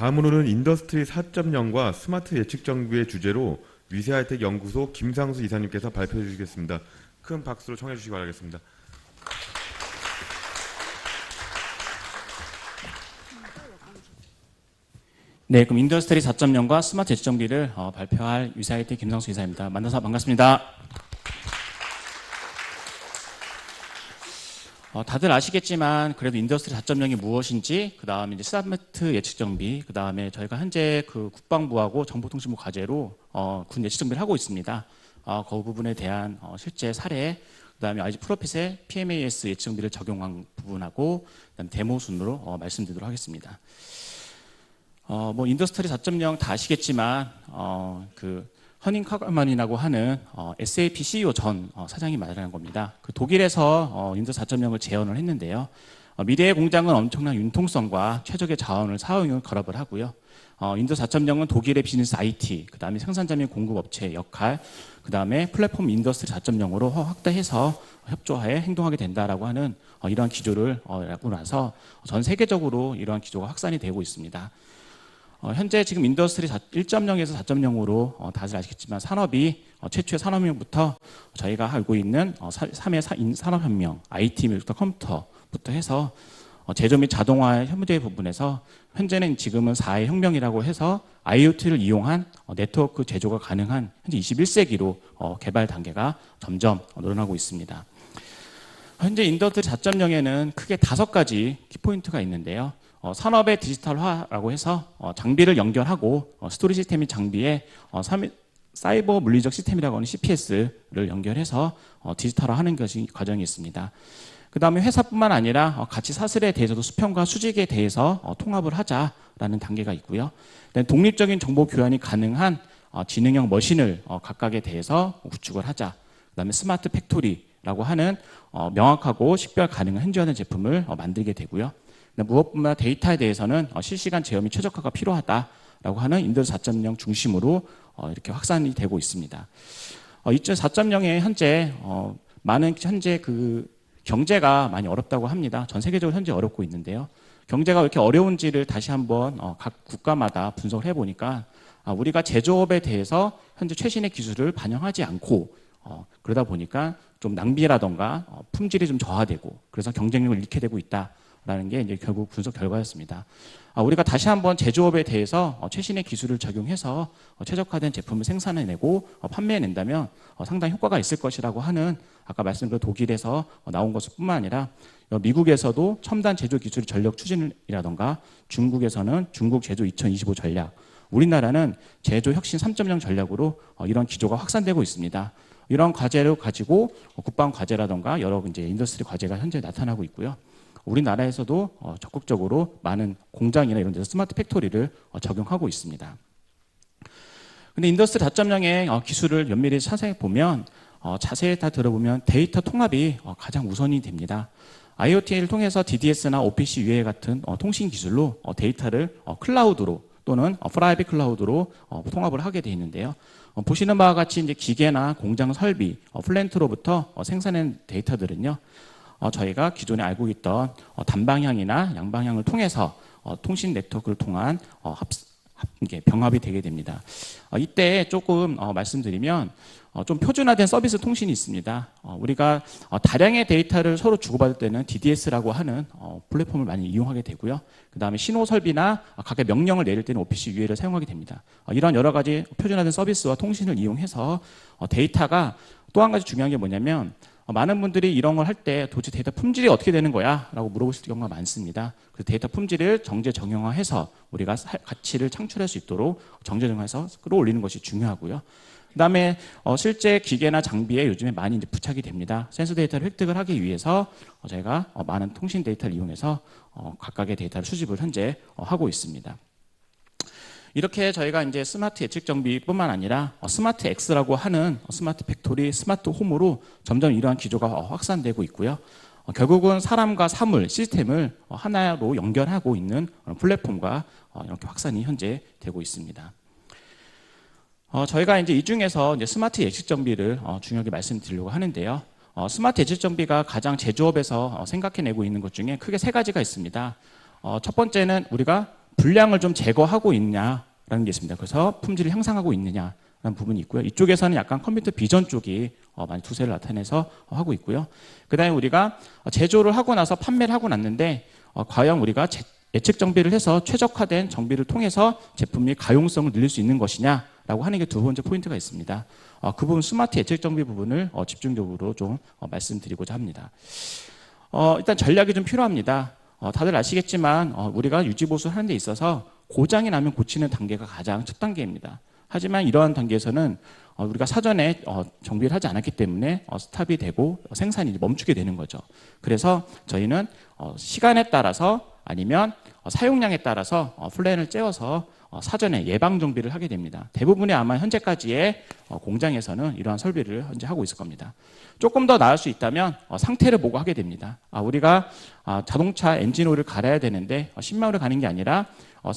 다음으로는 인더스트리 4.0과 스마트 예측 정비의 주제로 위세하이텍 연구소 김상수 이사님께서 발표해 주시겠습니다. 큰 박수로 청해 주시기 바라겠습니다. 네, 그럼 인더스트리 4.0과 스마트 예측 정비를 발표할 위세하이텍 김상수 이사입니다. 만나서 반갑습니다. 다들 아시겠지만 그래도 인더스트리 4.0이 무엇인지, 그 다음에 이제 스마트 예측 정비, 그 다음에 저희가 현재 그 국방부하고 정보통신부 과제로 군 예측 정비를 하고 있습니다. 그 부분에 대한 실제 사례, 그 다음에 IG 프로핏의 PMAS 예측 정비를 적용한 부분하고, 그 다음에 데모 순으로 말씀드리도록 하겠습니다. 뭐 인더스트리 4.0 다 아시겠지만 그 허닝 카걸만이라고 하는 SAP CEO 전 사장이 마련한 겁니다. 그 독일에서 인더스트리 4.0을 재현을 했는데요. 미래의 공장은 엄청난 융통성과 최적의 자원을 사용을 결합을 하고요. 인더스트리 4.0은 독일의 비즈니스 IT, 그 다음에 생산자 및 공급업체의 역할, 그 다음에 플랫폼 인더스트리 4.0으로 확대해서 협조하에 행동하게 된다라고 하는 이러한 기조를 하고 나서 전 세계적으로 이러한 기조가 확산이 되고 있습니다. 현재 지금 인더스트리 1.0에서 4.0으로 다들 아시겠지만 산업이 최초의 산업혁명부터 저희가 알고 있는 3의 산업혁명, IT부터 컴퓨터부터 해서 제조 및 자동화 현재 부분에서 현재는 지금은 4의 혁명이라고 해서 IoT를 이용한 네트워크 제조가 가능한 현재 21세기로 개발 단계가 점점 늘어나고 있습니다. 현재 인더스트리 4.0에는 크게 5가지 키포인트가 있는데요. 산업의 디지털화라고 해서 장비를 연결하고 스토리 시스템 및 장비에 사이버 물리적 시스템이라고 하는 CPS를 연결해서 디지털화하는 것이 과정이 있습니다. 그 다음에 회사뿐만 아니라 가치 사슬에 대해서도 수평과 수직에 대해서 통합을 하자라는 단계가 있고요. 독립적인 정보 교환이 가능한 지능형 머신을 각각에 대해서 구축을 하자. 그 다음에 스마트 팩토리라고 하는 명확하고 식별 가능한 현지화된 제품을 만들게 되고요. 무엇보다 데이터에 대해서는 실시간 제어 및 최적화가 필요하다라고 하는 인더스트리 4.0 중심으로 이렇게 확산이 되고 있습니다. 4.0에 현재 많은 그 경제가 많이 어렵다고 합니다. 전 세계적으로 현재 어렵고 있는데요. 경제가 왜 이렇게 어려운지를 다시 한번 각 국가마다 분석을 해보니까 우리가 제조업에 대해서 현재 최신의 기술을 반영하지 않고 그러다 보니까 좀 낭비라던가 품질이 좀 저하되고 그래서 경쟁력을 잃게 되고 있다. 라는 게 이제 결국 분석 결과였습니다. 우리가 다시 한번 제조업에 대해서 최신의 기술을 적용해서 최적화된 제품을 생산해내고 판매해낸다면 상당히 효과가 있을 것이라고 하는 아까 말씀드린 독일에서 나온 것뿐만 아니라 미국에서도 첨단 제조 기술 전력 추진이라던가 중국에서는 중국 제조 2025 전략, 우리나라는 제조 혁신 3.0 전략으로 이런 기조가 확산되고 있습니다. 이런 과제를 가지고 국방 과제라던가 여러 이제 인더스트리 과제가 현재 나타나고 있고요. 우리나라에서도 적극적으로 많은 공장이나 이런 데서 스마트 팩토리를 적용하고 있습니다. 근데 인더스트리 4.0의 기술을 면밀히 자세히 보면 자세히 다 들어보면 데이터 통합이 가장 우선이 됩니다. IoT를 통해서 DDS나 OPC UA 같은 통신 기술로 데이터를 클라우드로 또는 프라이빗 클라우드로 통합을 하게 되어 있는데요. 보시는 바와 같이 이제 기계나 공장 설비, 플랜트로부터 생산한 데이터들은요. 저희가 기존에 알고 있던 단방향이나 양방향을 통해서 통신 네트워크를 통한 병합이 되게 됩니다. 이때 조금 말씀드리면 좀 표준화된 서비스 통신이 있습니다. 우리가 다량의 데이터를 서로 주고받을 때는 DDS라고 하는 플랫폼을 많이 이용하게 되고요. 그 다음에 신호 설비나 각각 명령을 내릴 때는 OPC UA를 사용하게 됩니다. 이런 여러 가지 표준화된 서비스와 통신을 이용해서 데이터가 또 한 가지 중요한 게 뭐냐면 많은 분들이 이런 걸 할 때 도대체 데이터 품질이 어떻게 되는 거야? 라고 물어보실 경우가 많습니다. 그래서 데이터 품질을 정제 정형화해서 우리가 가치를 창출할 수 있도록 정제 정형화해서 끌어올리는 것이 중요하고요. 그 다음에 실제 기계나 장비에 요즘에 많이 이제 부착이 됩니다. 센서 데이터를 획득을 하기 위해서 저희가 많은 통신 데이터를 이용해서 각각의 데이터를 수집을 현재 하고 있습니다. 이렇게 저희가 이제 스마트 예측 정비뿐만 아니라 스마트 X라고 하는 스마트 팩토리, 스마트 홈으로 점점 이러한 기조가 확산되고 있고요. 결국은 사람과 사물, 시스템을 하나로 연결하고 있는 플랫폼과 이렇게 확산이 현재 되고 있습니다. 저희가 이제 이 중에서 이제 스마트 예측 정비를 중요하게 말씀드리려고 하는데요. 스마트 예측 정비가 가장 제조업에서 생각해내고 있는 것 중에 크게 3가지가 있습니다. 첫 번째는 우리가 불량을 좀 제거하고 있냐라는 게 있습니다. 그래서 품질을 향상하고 있느냐라는 부분이 있고요. 이쪽에서는 약간 컴퓨터 비전 쪽이 많이 투세를 나타내서 하고 있고요. 그다음에 우리가 제조를 하고 나서 판매를 하고 났는데 과연 우리가 예측 정비를 해서 최적화된 정비를 통해서 제품의 가용성을 늘릴 수 있는 것이냐라고 하는 게 두 번째 포인트가 있습니다. 그 부분 스마트 예측 정비 부분을 집중적으로 좀 말씀드리고자 합니다. 일단 전략이 좀 필요합니다. 다들 아시겠지만 우리가 유지 보수를 하는 데 있어서 고장이 나면 고치는 단계가 가장 첫 단계입니다. 하지만 이러한 단계에서는 우리가 사전에 정비를 하지 않았기 때문에 스탑이 되고 생산이 멈추게 되는 거죠. 그래서 저희는 시간에 따라서 아니면 사용량에 따라서 플랜을 째어서 사전에 예방 정비를 하게 됩니다. 대부분의 아마 현재까지의 공장에서는 이러한 설비를 현재 하고 있을 겁니다. 조금 더 나을 수 있다면 상태를 보고 하게 됩니다. 우리가 자동차 엔진오일을 갈아야 되는데 10만 원을 가는 게 아니라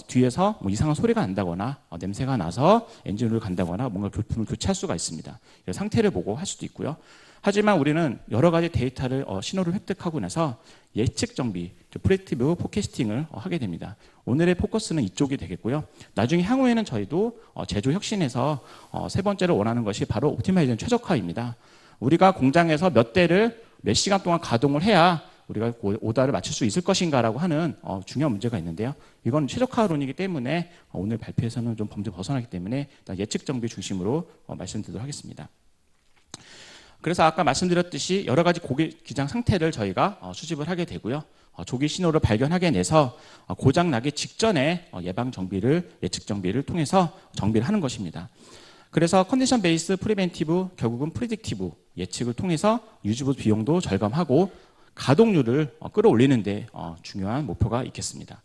뒤에서 뭐 이상한 소리가 난다거나 냄새가 나서 엔진오일을 간다거나 뭔가 부품을 교체할 수가 있습니다. 상태를 보고 할 수도 있고요. 하지만 우리는 여러 가지 데이터를 신호를 획득하고 나서 예측 정비, 프레디티브 포캐스팅을 하게 됩니다. 오늘의 포커스는 이쪽이 되겠고요. 나중에 향후에는 저희도 제조 혁신에서 세 번째로 원하는 것이 바로 옵티마이제이션 최적화입니다. 우리가 공장에서 몇 대를 몇 시간 동안 가동을 해야 우리가 오다를 맞출 수 있을 것인가라고 하는 중요한 문제가 있는데요. 이건 최적화론이기 때문에 오늘 발표에서는 좀 범죄 벗어나기 때문에 예측 정비 중심으로 말씀드리도록 하겠습니다. 그래서 아까 말씀드렸듯이 여러 가지 고기 기장 상태를 저희가 수집을 하게 되고요. 조기 신호를 발견하게 내서 고장 나기 직전에 예방 정비를 예측 정비를 통해서 정비를 하는 것입니다. 그래서 컨디션 베이스 프리벤티브 결국은 프리딕티브 예측을 통해서 유지보수 비용도 절감하고 가동률을 끌어올리는 데 중요한 목표가 있겠습니다.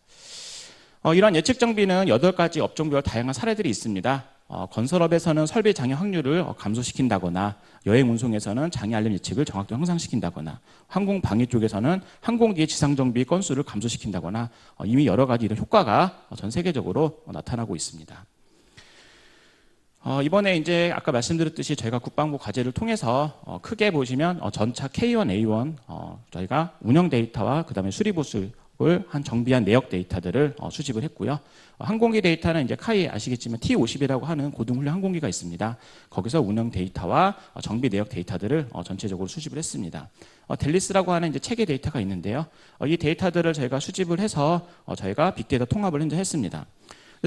이러한 예측 정비는 8가지 업종별 다양한 사례들이 있습니다. 건설업에서는 설비 장애 확률을 감소시킨다거나 여행 운송에서는 장애 알림 예측을 정확도 향상시킨다거나 항공 방위 쪽에서는 항공기의 지상 정비 건수를 감소시킨다거나 이미 여러 가지 이런 효과가 전 세계적으로 나타나고 있습니다. 이번에 이제 아까 말씀드렸듯이 저희가 국방부 과제를 통해서 크게 보시면 전차 K1A1 저희가 운영 데이터와 그다음에 수리 보수를 한 정비한 내역 데이터들을 수집을 했고요. 항공기 데이터는 이제 카이 아시겠지만 T-50이라고 하는 고등훈련 항공기가 있습니다. 거기서 운영 데이터와 정비 내역 데이터들을 전체적으로 수집을 했습니다. 델리스라고 하는 이제 체계 데이터가 있는데요. 이 데이터들을 저희가 수집을 해서 저희가 빅데이터 통합을 현재 했습니다.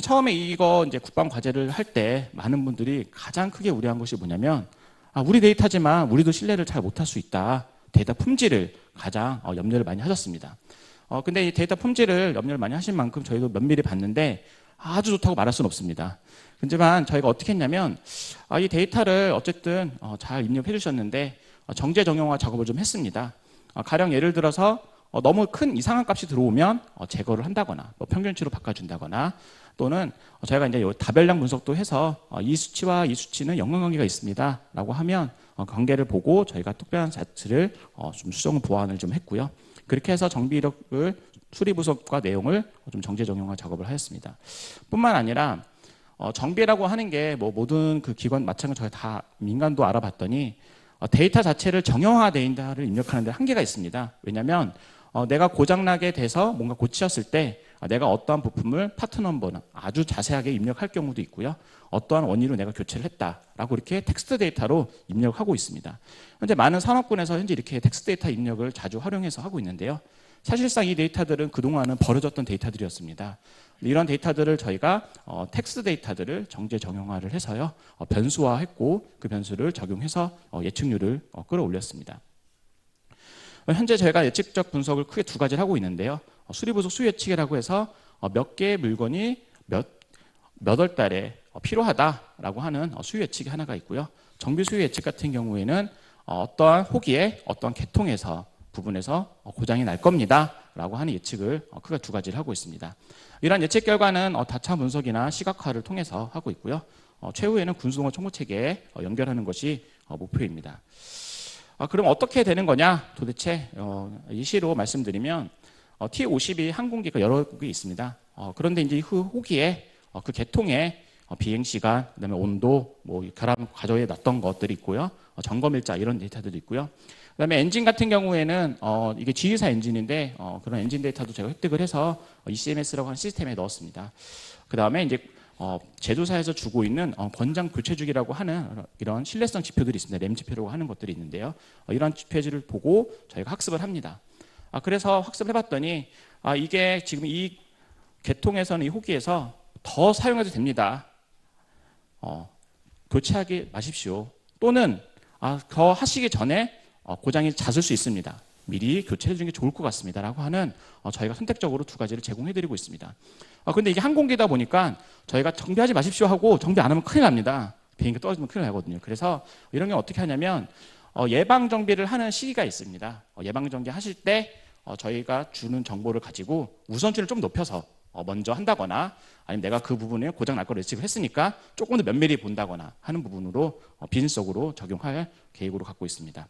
처음에 이거 이제 국방 과제를 할 때 많은 분들이 가장 크게 우려한 것이 뭐냐면 우리 데이터지만 우리도 신뢰를 잘 못할 수 있다. 데이터 품질을 가장 염려를 많이 하셨습니다. 근데 이 데이터 품질을 염려를 많이 하신 만큼 저희도 면밀히 봤는데 아주 좋다고 말할 수는 없습니다. 하지만 저희가 어떻게 했냐면 이 데이터를 어쨌든 잘 입력해 주셨는데 정제 정형화 작업을 좀 했습니다. 가령 예를 들어서 너무 큰 이상한 값이 들어오면 제거를 한다거나 평균치로 바꿔준다거나 또는 저희가 이제 다별량 분석도 해서 이 수치와 이 수치는 연관관계가 있습니다 라고 하면 관계를 보고 저희가 특별한 자체를 좀 수정 보완을 좀 했고요. 그렇게 해서 정비 이력을 수리 분석과 내용을 좀 정제 정형화 작업을 하였습니다. 뿐만 아니라 정비라고 하는 게 뭐 모든 그 기관 마찬가지로 저희 다 민간도 알아봤더니 데이터 자체를 정형화 데이터를 입력하는 데 한계가 있습니다. 왜냐하면 내가 고장나게 돼서 뭔가 고치셨을 때 내가 어떠한 부품을 파트 넘버는 아주 자세하게 입력할 경우도 있고요. 어떠한 원인으로 내가 교체를 했다라고 이렇게 텍스트 데이터로 입력하고 있습니다. 현재 많은 산업군에서 현재 이렇게 텍스트 데이터 입력을 자주 활용해서 하고 있는데요. 사실상 이 데이터들은 그동안은 버려졌던 데이터들이었습니다. 이런 데이터들을 저희가 텍스트 데이터들을 정제 정형화를 해서요. 변수화했고 그 변수를 적용해서 예측률을 끌어올렸습니다. 현재 저희가 예측적 분석을 크게 두 가지를 하고 있는데요. 수리 분석 수요 예측이라고 해서 몇 개의 물건이 몇 월 달에 필요하다라고 하는 수요 예측이 하나가 있고요. 정비 수요 예측 같은 경우에는 어떠한 호기에 어떠한 계통에서 부분에서 고장이 날 겁니다라고 하는 예측을 크게 두 가지를 하고 있습니다. 이러한 예측 결과는 다차 분석이나 시각화를 통해서 하고 있고요. 최후에는 군수동원 총무체계에 연결하는 것이 목표입니다. 그럼 어떻게 되는 거냐? 도대체 이 시로 말씀드리면 T-52 항공기가 여러 국이 있습니다. 그런데 이제 그 호기에 그 계통에 비행 시간, 그다음에 온도, 뭐 결함 과정에 났던 것들이 있고요. 점검 일자 이런 데이터들도 있고요. 그다음에 엔진 같은 경우에는 이게 G회사 엔진인데 그런 엔진 데이터도 제가 획득을 해서 ECMS라고 하는 시스템에 넣었습니다. 그다음에 이제 제조사에서 주고 있는 권장 교체 주기라고 하는 이런 신뢰성 지표들이 있습니다. 램 지표라고 하는 것들이 있는데요. 이런 지표들을 보고 저희가 학습을 합니다. 그래서 학습을 해봤더니 이게 지금 이 계통에서는 이 호기에서 더 사용해도 됩니다. 교체하지 마십시오. 또는 더 하시기 전에 고장이 잦을 수 있습니다. 미리 교체해 주는 게 좋을 것 같습니다. 라고 하는 저희가 선택적으로 두 가지를 제공해 드리고 있습니다. 근데 이게 항공기다 보니까 저희가 정비하지 마십시오 하고 정비 안 하면 큰일 납니다. 비행기 떨어지면 큰일 나거든요. 그래서 이런 게 어떻게 하냐면 예방 정비를 하는 시기가 있습니다. 예방 정비 하실 때 저희가 주는 정보를 가지고 우선순위를 좀 높여서 먼저 한다거나 아니면 내가 그 부분에 고장 날 거를 예측을 했으니까 조금 더 면밀히 본다거나 하는 부분으로 비즈니스적으로 적용할 계획으로 갖고 있습니다.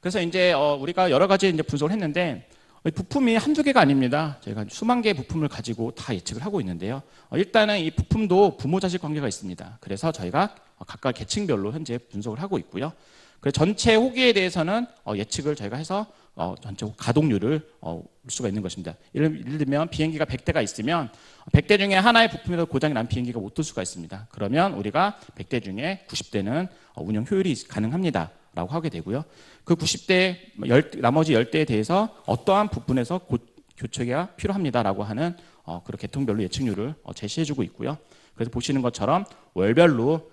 그래서 이제 우리가 여러 가지 이제 분석을 했는데 부품이 한두 개가 아닙니다. 저희가 수만 개의 부품을 가지고 다 예측을 하고 있는데요. 일단은 이 부품도 부모 자식 관계가 있습니다. 그래서 저희가 각각 계층별로 현재 분석을 하고 있고요. 그래서 전체 호기에 대해서는 예측을 저희가 해서 전체 가동률을 볼 수가 있는 것입니다. 예를 들면 비행기가 100대가 있으면 100대 중에 하나의 부품에서 고장이 난 비행기가 못 뜰 수가 있습니다. 그러면 우리가 100대 중에 90대는 운영 효율이 가능합니다. 라고 하게 되고요. 그 90대, 나머지 10대에 대해서 어떠한 부분에서 교체가 필요합니다라고 하는 그런 계통별로 예측률을 제시해주고 있고요. 그래서 보시는 것처럼 월별로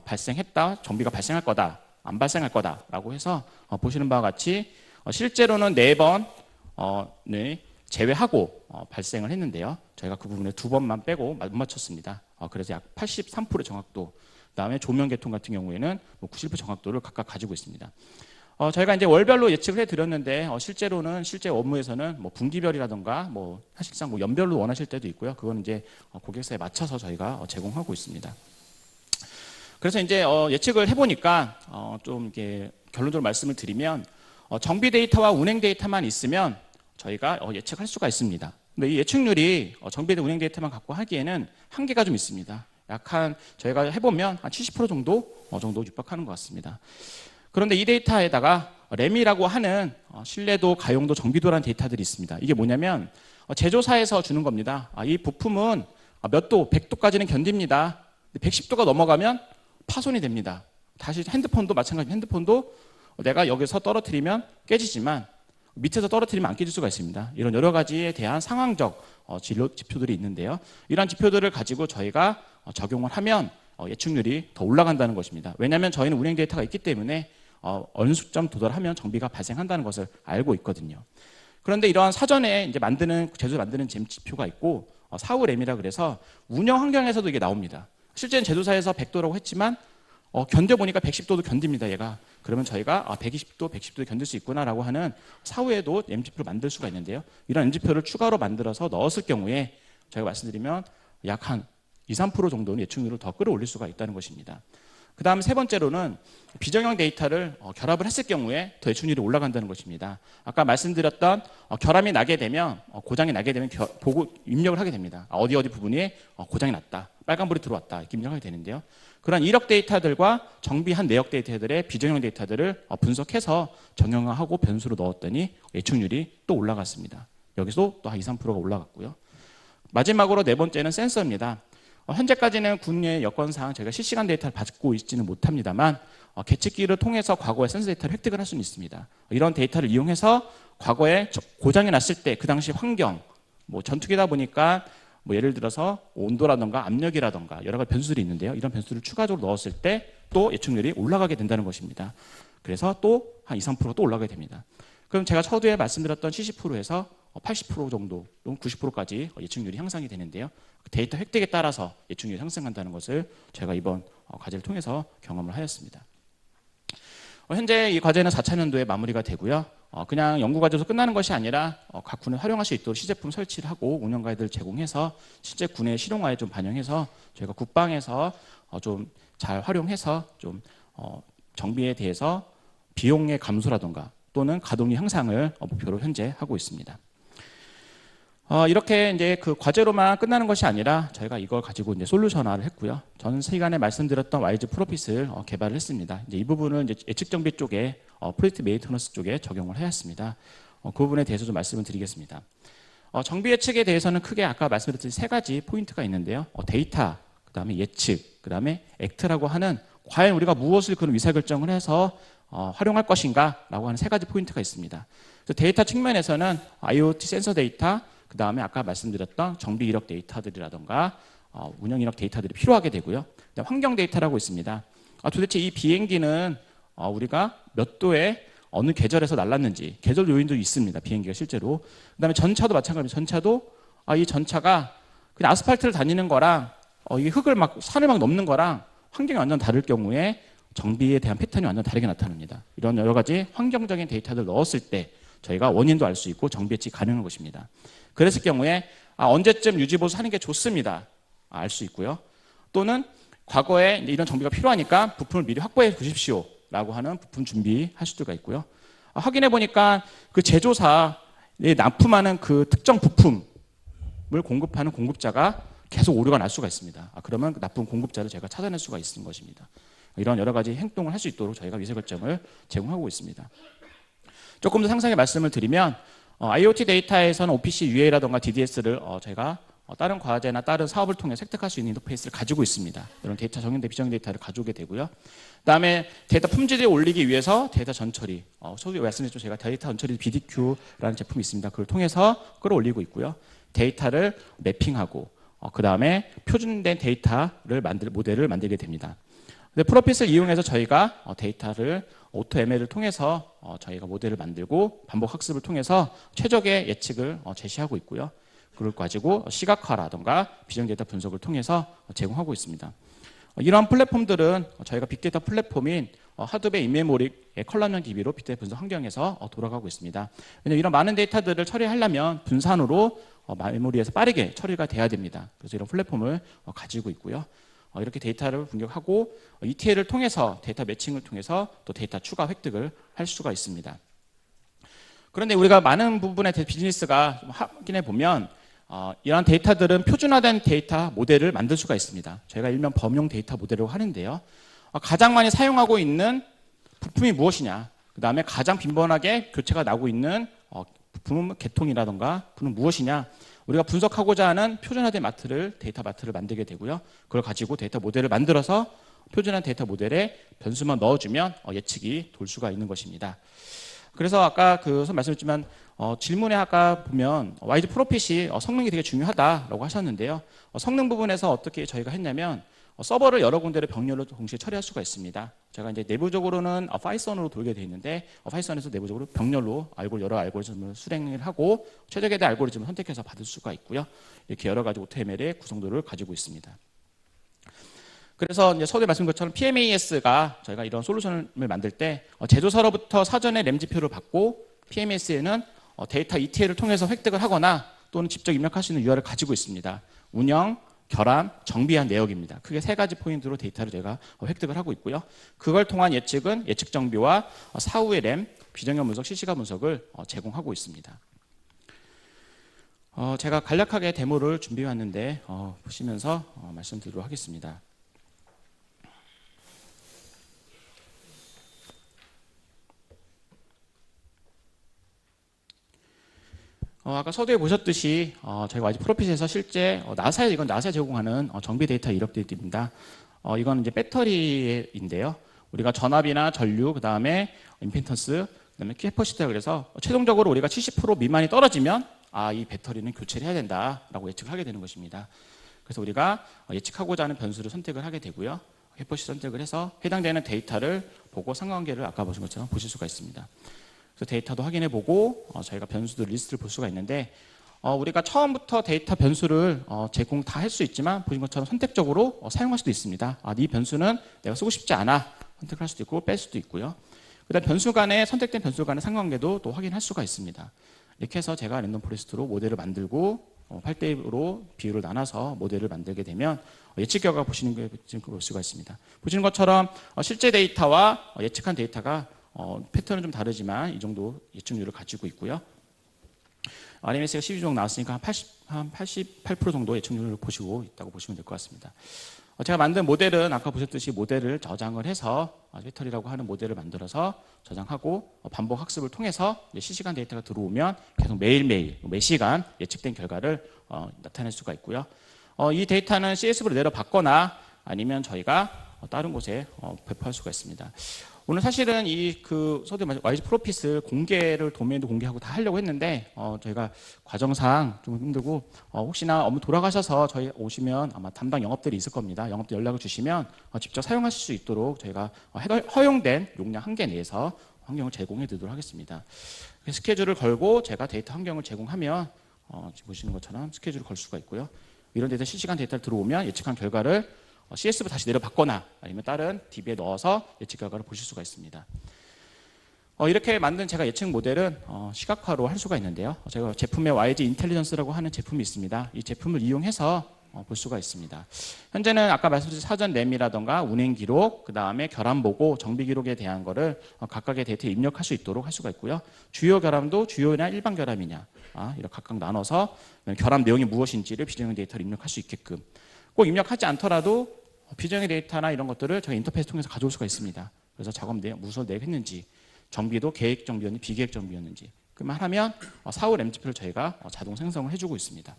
발생했다, 정비가 발생할 거다, 안 발생할 거다라고 해서 보시는 바와 같이 실제로는 4번 제외하고 발생을 했는데요. 저희가 그 부분에 2번만 빼고 못 맞췄습니다. 그래서 약 83% 정확도, 그다음에 조명 계통 같은 경우에는 90% 정확도를 각각 가지고 있습니다. 저희가 이제 월별로 예측을 해드렸는데 실제로는 실제 업무에서는 뭐 분기별이라든가 뭐 사실상 뭐 연별로 원하실 때도 있고요. 그건 이제 고객사에 맞춰서 저희가 제공하고 있습니다. 그래서 이제 예측을 해보니까 좀 이렇게 결론적으로 말씀을 드리면 정비 데이터와 운행 데이터만 있으면 저희가 예측할 수가 있습니다. 근데 이 예측률이 정비 운행 데이터만 갖고 하기에는 한계가 좀 있습니다. 약 저희가 해보면 한 70% 정도 육박하는 것 같습니다. 그런데 이 데이터에다가 램이라고 하는 신뢰도, 가용도, 정비도라는 데이터들이 있습니다. 이게 뭐냐면 제조사에서 주는 겁니다. 이 부품은 몇 도, 100도까지는 견딥니다. 110도가 넘어가면 파손이 됩니다. 다시 핸드폰도 마찬가지로 핸드폰도 내가 여기서 떨어뜨리면 깨지지만 밑에서 떨어뜨리면 안 깨질 수가 있습니다. 이런 여러 가지에 대한 상황적 진로 지표들이 있는데요. 이러한 지표들을 가지고 저희가 적용을 하면 예측률이 더 올라간다는 것입니다. 왜냐하면 저희는 운행 데이터가 있기 때문에 어느 수점 도달하면 정비가 발생한다는 것을 알고 있거든요. 그런데 이러한 사전에 이제 제조를 만드는 지표가 있고 사후램이라 그래서 운영 환경에서도 이게 나옵니다. 실제는 제조사에서 100도라고 했지만 견뎌보니까 110도도 견딥니다, 얘가. 그러면 저희가 120도, 110도도 견딜 수 있구나라고 하는 사후에도 M지표를 만들 수가 있는데요. 이런 M지표를 추가로 만들어서 넣었을 경우에 저희가 말씀드리면 약 한 2~3% 정도는 예측률을 더 끌어올릴 수가 있다는 것입니다. 그 다음 세 번째로는 비정형 데이터를 결합을 했을 경우에 더 예측률이 올라간다는 것입니다. 아까 말씀드렸던 결함이 나게 되면, 고장이 나게 되면 보고 입력을 하게 됩니다. 어디 부분이 고장이 났다, 빨간불이 들어왔다 이렇게 입력하게 되는데요. 그런 이력 데이터들과 정비한 내역 데이터들의 비정형 데이터들을 분석해서 정형화하고 변수로 넣었더니 예측률이 또 올라갔습니다. 여기서 또 한 2~3%가 올라갔고요. 마지막으로 네 번째는 센서입니다. 현재까지는 국내 여건상 저희가 실시간 데이터를 받고 있지는 못합니다만 계측기를 통해서 과거의 센서 데이터를 획득을 할 수는 있습니다. 이런 데이터를 이용해서 과거에 고장이 났을 때 그 당시 환경, 뭐 전투기다 보니까 뭐 예를 들어서 온도라든가 압력이라든가 여러 가지 변수들이 있는데요. 이런 변수를 추가적으로 넣었을 때 또 예측률이 올라가게 된다는 것입니다. 그래서 또 한 2~3%가 또 올라가게 됩니다. 그럼 제가 서두에 말씀드렸던 70%에서 80% 정도, 90%까지 예측률이 향상이 되는데요. 데이터 획득에 따라서 예측률이 상승한다는 것을 제가 이번 과제를 통해서 경험을 하였습니다. 현재 이 과제는 4차 년도에 마무리가 되고요. 그냥 연구과제에서 끝나는 것이 아니라 각 군에 활용할 수 있도록 시제품 설치를 하고 운영 가이드를 제공해서 실제 군의 실용화에 좀 반영해서 저희가 국방에서 좀 잘 활용해서 좀 정비에 대해서 비용의 감소라든가 또는 가동률 향상을 목표로 현재 하고 있습니다. 이렇게 이제 그 과제로만 끝나는 것이 아니라 저희가 이걸 가지고 이제 솔루션화를 했고요. 전 시간에 말씀드렸던 와이즈 프로핏을 개발을 했습니다. 이제 이 부분을 이제 예측 정비 쪽에 프로젝트 메인터넌스 쪽에 적용을 해야 했습니다. 그 부분에 대해서 좀 말씀을 드리겠습니다. 정비 예측에 대해서는 크게 아까 말씀드렸듯이 세 가지 포인트가 있는데요. 데이터, 그다음에 예측, 그다음에 액트라고 하는 과연 우리가 무엇을 그런 의사 결정을 해서 활용할 것인가라고 하는 세 가지 포인트가 있습니다. 그래서 데이터 측면에서는 IoT 센서 데이터, 그 다음에 아까 말씀드렸던 정비 이력 데이터들이라던가 운영 이력 데이터들이 필요하게 되고요. 환경 데이터라고 있습니다. 도대체 이 비행기는 우리가 몇 도에 어느 계절에서 날랐는지 계절 요인도 있습니다. 비행기가 실제로. 그 다음에 전차도 마찬가지입니다. 전차도 이 전차가 그냥 아스팔트를 다니는 거랑 이 흙을 막 산을 막 넘는 거랑 환경이 완전 다를 경우에 정비에 대한 패턴이 완전 다르게 나타납니다. 이런 여러 가지 환경적인 데이터를 넣었을 때 저희가 원인도 알 수 있고 정비 예측이 가능한 것입니다. 그랬을 경우에 언제쯤 유지보수 하는 게 좋습니다. 알 수 있고요. 또는 과거에 이런 정비가 필요하니까 부품을 미리 확보해 두십시오 라고 하는 부품 준비할 수가 있고요. 확인해 보니까 그 제조사에 납품하는 그 특정 부품을 공급하는 공급자가 계속 오류가 날 수가 있습니다. 그러면 그 납품 공급자를 제가 찾아낼 수가 있는 것입니다. 이런 여러 가지 행동을 할 수 있도록 저희가 위세 결정을 제공하고 있습니다. 조금 더 상세하게 말씀을 드리면 IoT 데이터에서는 OPC UA라던가 DDS를 저희가 다른 과제나 다른 사업을 통해 획득할 수 있는 인터페이스를 가지고 있습니다. 이런 데이터 정형 비정 데이터를 가져오게 되고요. 그다음에 데이터 품질을 올리기 위해서 데이터 전처리, 소위 말씀드렸죠. 제가 데이터 전처리 BDQ라는 제품이 있습니다. 그걸 통해서 끌어올리고 있고요. 데이터를 매핑하고 그다음에 표준된 데이터를 모델을 만들게 됩니다. 근데 프로핏을 이용해서 저희가 데이터를 오토 ML을 통해서 저희가 모델을 만들고 반복 학습을 통해서 최적의 예측을 제시하고 있고요. 그걸 가지고 시각화라든가 비정 데이터 분석을 통해서 제공하고 있습니다. 이러한 플랫폼들은 저희가 빅데이터 플랫폼인 하드베 인메모리의 컬럼형 DB로 빅데이터 분석 환경에서 돌아가고 있습니다. 왜냐하면 이런 많은 데이터들을 처리하려면 분산으로 메모리에서 빠르게 처리가 돼야 됩니다. 그래서 이런 플랫폼을 가지고 있고요. 이렇게 데이터를 분석하고 ETL을 통해서 데이터 매칭을 통해서 또 데이터 추가 획득을 할 수가 있습니다. 그런데 우리가 많은 부분의 비즈니스가 확인해 보면 이러한 데이터들은 표준화된 데이터 모델을 만들 수가 있습니다. 저희가 일명 범용 데이터 모델이라고 하는데요. 가장 많이 사용하고 있는 부품이 무엇이냐, 그 다음에 가장 빈번하게 교체가 나고 있는 부품 계통이라던가 부품은 무엇이냐, 우리가 분석하고자 하는 표준화된 데이터 마트를 만들게 되고요. 그걸 가지고 데이터 모델을 만들어서 표준화된 데이터 모델에 변수만 넣어주면 예측이 돌 수가 있는 것입니다. 그래서 아까 말씀드렸지만 질문에 아까 보면 와이즈 프로핏이 성능이 되게 중요하다라고 하셨는데요. 성능 부분에서 어떻게 저희가 했냐면 서버를 여러 군데를 병렬로 동시에 처리할 수가 있습니다. 제가 이제 내부적으로는 파이썬으로 돌게 되어 있는데 파이썬에서 내부적으로 병렬로 여러 알고리즘을 수행을 하고 최적에 대한 알고리즘을 선택해서 받을 수가 있고요. 이렇게 여러 가지 OTML의 구성도를 가지고 있습니다. 그래서 이제 서두에 말씀드린 것처럼 PMAS가 저희가 이런 솔루션을 만들 때 제조사로부터 사전에 램지표를 받고 PMAS에는 데이터 ETL을 통해서 획득을 하거나 또는 직접 입력할 수 있는 UR을 가지고 있습니다. 운영, 결함, 정비한 내역입니다. 크게 세 가지 포인트로 데이터를 제가 획득을 하고 있고요. 그걸 통한 예측은 예측 정비와 사후의 램, 비정형 분석, 실시간 분석을 제공하고 있습니다. 제가 간략하게 데모를 준비해 왔는데 보시면서 말씀드리도록 하겠습니다. 아까 서두에 보셨듯이 저희가 와이즈 프로핏에서 실제 이건 나사에 제공하는 정비 데이터 이력들입니다. 이건 이제 배터리인데요. 우리가 전압이나 전류, 그 다음에 임피던스, 그 다음에 캐퍼시티라 그래서 최종적으로 우리가 70% 미만이 떨어지면 이 배터리는 교체를 해야 된다라고 예측을 하게 되는 것입니다. 그래서 우리가 예측하고자 하는 변수를 선택을 하게 되고요. 캐퍼시티 선택을 해서 해당되는 데이터를 보고 상관관계를 아까 보신 것처럼 보실 수가 있습니다. 그래서 데이터도 확인해 보고 저희가 변수들 리스트를 볼 수가 있는데 우리가 처음부터 데이터 변수를 제공 다 할 수 있지만 보신 것처럼 선택적으로 사용할 수도 있습니다. 이 변수는 내가 쓰고 싶지 않아 선택할 수도 있고 뺄 수도 있고요. 그다음 선택된 변수 간의 상관관계도 또 확인할 수가 있습니다. 이렇게 해서 제가 랜덤 포레스트로 모델을 만들고 8대1로 비율을 나눠서 모델을 만들게 되면 예측 결과 보시는 게 지금 볼 수가 있습니다. 보시는 것처럼 실제 데이터와 예측한 데이터가 패턴은 좀 다르지만 이 정도 예측률을 가지고 있고요. RMS가 12종 나왔으니까 한 88% 정도 예측률을 보시고 있다고 보시면 될 것 같습니다. 제가 만든 모델은 아까 보셨듯이 모델을 저장을 해서 배터리라고 하는 모델을 만들어서 저장하고 반복 학습을 통해서 실시간 데이터가 들어오면 계속 매일매일 매시간 예측된 결과를 나타낼 수가 있고요. 이 데이터는 CSV로 내려받거나 아니면 저희가 다른 곳에 배포할 수가 있습니다. 오늘 사실은 소위 YG 프로핏을 공개를 도메인도 공개하고 다 하려고 했는데 저희가 과정상 좀 힘들고 혹시나 업무 돌아가셔서 저희 오시면 아마 담당 영업들이 있을 겁니다. 영업들 연락을 주시면 직접 사용하실 수 있도록 저희가 허용된 용량 한계 내에서 환경을 제공해 드리도록 하겠습니다. 스케줄을 걸고 제가 데이터 환경을 제공하면 지금 보시는 것처럼 스케줄을 걸 수가 있고요. 이런 데이터 실시간 데이터를 들어오면 예측한 결과를 CSV로 다시 내려받거나 아니면 다른 DB에 넣어서 예측 결과를 보실 수가 있습니다. 이렇게 만든 제가 예측 모델은 시각화로 할 수가 있는데요. 제가 제품에 YG 인텔리전스라고 하는 제품이 있습니다. 이 제품을 이용해서 볼 수가 있습니다. 현재는 아까 말씀드린 사전 램이라던가 운행 기록, 그 다음에 결함 보고, 정비 기록에 대한 거를 각각의 데이터에 입력할 수 있도록 할 수가 있고요. 주요 결함도 주요냐 일반 결함이냐 이렇게 각각 나눠서 결함 내용이 무엇인지를 비정형 데이터를 입력할 수 있게끔, 꼭 입력하지 않더라도 비정형 데이터나 이런 것들을 저희 인터페이스 통해서 가져올 수가 있습니다. 그래서 작업 내용, 무엇을 했는지, 정비도 계획 정비였는지 비계획 정비였는지 그만 하면 사후 램지표를 저희가 자동 생성을 해주고 있습니다.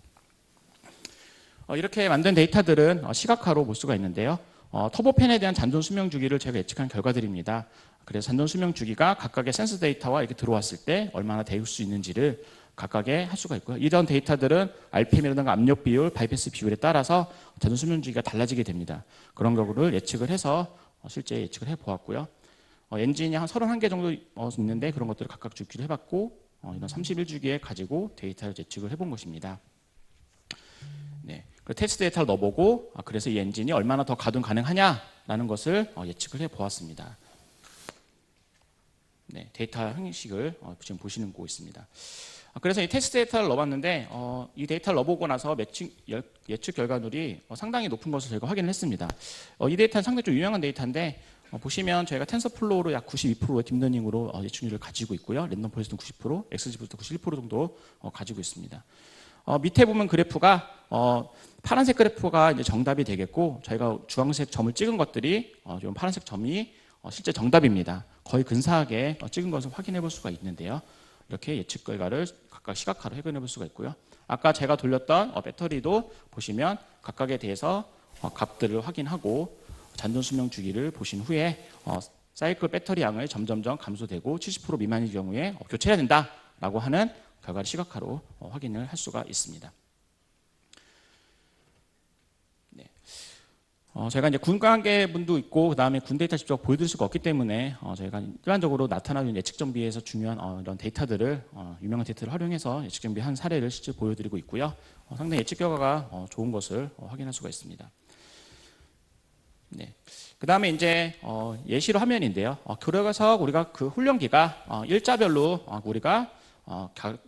이렇게 만든 데이터들은 시각화로 볼 수가 있는데요. 터보팬에 대한 잔존 수명 주기를 제가 예측한 결과들입니다. 그래서 잔존 수명 주기가 각각의 센서 데이터와 이렇게 들어왔을 때 얼마나 데울 수 있는지를 각각의 할 수가 있고요. 이런 데이터들은 RPM이라든가 압력 비율, 바이패스 비율에 따라서 잔존 수명 주기가 달라지게 됩니다. 그런 거를 예측을 해서 실제 예측을 해보았고요. 엔진이 한 31개 정도 있는데 그런 것들을 각각 주기를 해봤고 이런 31주기에 가지고 데이터를 예측을 해본 것입니다. 네, 그 테스트 데이터를 넣어보고 그래서 이 엔진이 얼마나 더 가동 가능하냐라는 것을 예측을 해보았습니다. 네, 데이터 형식을 지금 보시는 거 있습니다. 그래서 이 테스트 데이터를 넣어봤는데 이 데이터를 넣어보고 나서 예측 결과물이 상당히 높은 것을 저희가 확인을 했습니다. 이 데이터는 상당히 좀 유명한 데이터인데 보시면 저희가 텐서플로우로 약 92%의 딥러닝으로 예측률을 가지고 있고요. 랜덤 포레스트는 90%, XGBoost 91% 정도 가지고 있습니다. 밑에 보면 그래프가 파란색 그래프가 이제 정답이 되겠고 저희가 주황색 점을 찍은 것들이 좀 파란색 점이 실제 정답입니다. 거의 근사하게 찍은 것을 확인해 볼 수가 있는데요. 이렇게 예측 결과를 각각 시각화로 확인해 볼 수가 있고요. 아까 제가 돌렸던 배터리도 보시면 각각에 대해서 값들을 확인하고 잔존 수명 주기를 보신 후에 사이클 배터리 양을 점점점 감소되고 70% 미만일 경우에 교체해야 된다라고 하는 결과를 시각화로 확인을 할 수가 있습니다. 네. 제가 이제 군 관계분도 있고 그다음에 군 데이터 직접 보여드릴 수가 없기 때문에 저희가 일반적으로 나타나는 예측 정비에서 중요한 이런 데이터들을 유명한 데이터를 활용해서 예측 정비한 사례를 실제 보여드리고 있고요. 상당히 예측 결과가 좋은 것을 확인할 수가 있습니다. 네. 그다음에 이제 예시로 화면인데요. 그래서 우리가 그 훈련기가 일자별로 우리가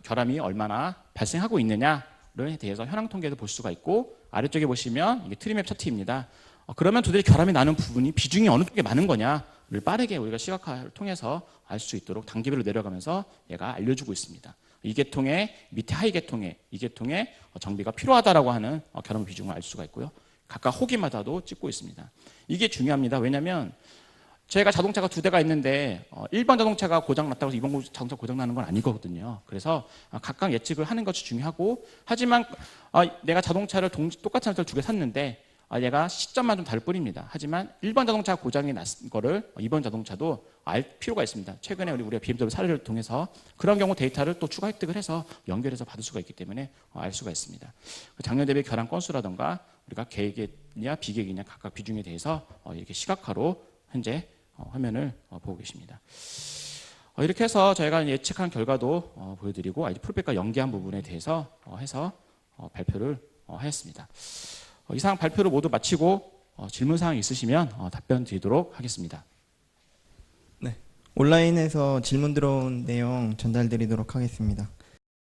결함이 얼마나 발생하고 있느냐에 대해서 현황 통계도 볼 수가 있고 아래쪽에 보시면 이게 트리맵 차트입니다. 그러면 도대체 결함이 나는 부분이 비중이 어느 쪽에 많은 거냐를 빠르게 우리가 시각화를 통해서 알 수 있도록 단계별로 내려가면서 얘가 알려주고 있습니다. 이 계통의 밑에 하위 계통의 이 계통의 정비가 필요하다라고 하는 결함 비중을 알 수가 있고요. 각각 호기마다도 찍고 있습니다. 이게 중요합니다. 왜냐하면 제가 자동차가 2대가 있는데 1번 자동차가 고장났다고 해서 2번 자동차 고장나는 건 아니거든요. 그래서 각각 예측을 하는 것이 중요하고 하지만 내가 자동차를 똑같은 자동차를 2개 샀는데 얘가 시점만 좀 다를 뿐입니다. 하지만 1번 자동차가 고장이 났 거를 2번 자동차도 알 필요가 있습니다. 최근에 우리가 BMW 사례를 통해서 그런 경우 데이터를 또 추가 획득을 해서 연결해서 받을 수가 있기 때문에 알 수가 있습니다. 작년 대비 결함 건수라든가 우리가 계획이냐 비계획이냐 각각 비중에 대해서 이렇게 시각화로 현재 화면을 보고 계십니다. 이렇게 해서 저희가 예측한 결과도 보여드리고 프로필과 연계한 부분에 대해서 해서 발표를 하였습니다. 이상 발표를 모두 마치고 질문사항 있으시면 답변 드리도록 하겠습니다. 네, 온라인에서 질문 들어온 내용 전달드리도록 하겠습니다.